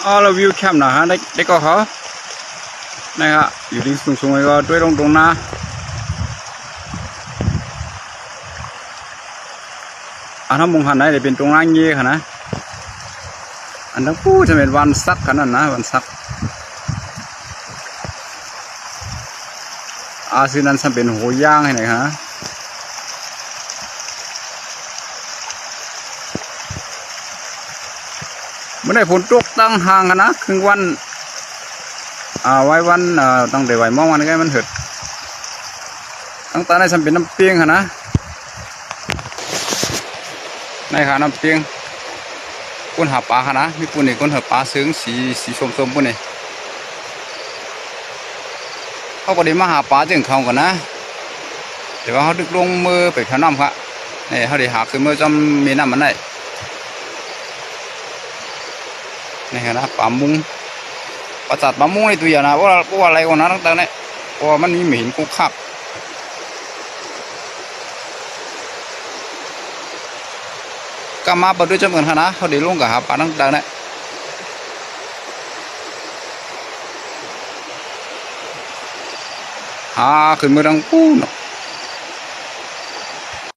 อ๋อเราวิวแคมป์นะฮะได้ก็เขานะครับอยู่ที่สูงๆก็ด้วยตรงนะอันนั้นมองหันได้เลยเป็นตรงล่างเย่ค่ะนะอันนั้นพูดจะเป็นวันซักขนาดนะวันซักซึ่งนั้นจะเป็นหัวย่างให้ไหนฮะเมื่อได้ฝนตกตั้งห่างกันนะครึ่งวันไว้วันตั้งแต่ไหวมองวันนี้มันเหิดตั้งแต่ได้จำเป็นน้ำเปียงค่ะนะในค่ะน้ำเปียงกุ้นหาปลาค่ะนะมีกุ้นนี่กุ้นหาปลาซึ้งสีส้มกุ้นนี่เขาก็ได้มาหาปลาจึงเขาก่อนนะแต่ว่าเขาดึกลงมือไปข้าน้ำค่ะนี่เขาได้หาคือมือจำมีน้ำมันได้นี่ค่ะนะปลามุงปลาจัดปลามุงในตัวอย่างนะว่าอะไรก่อนนะตั้งแต่นี้ว่ามันมีเหม็นกุกคักก็มาเปิดด้วยจำเงินค่ะนะเขาได้ลงกับหาปลาตั้งแต่นี้ขึ้นมือดังปูน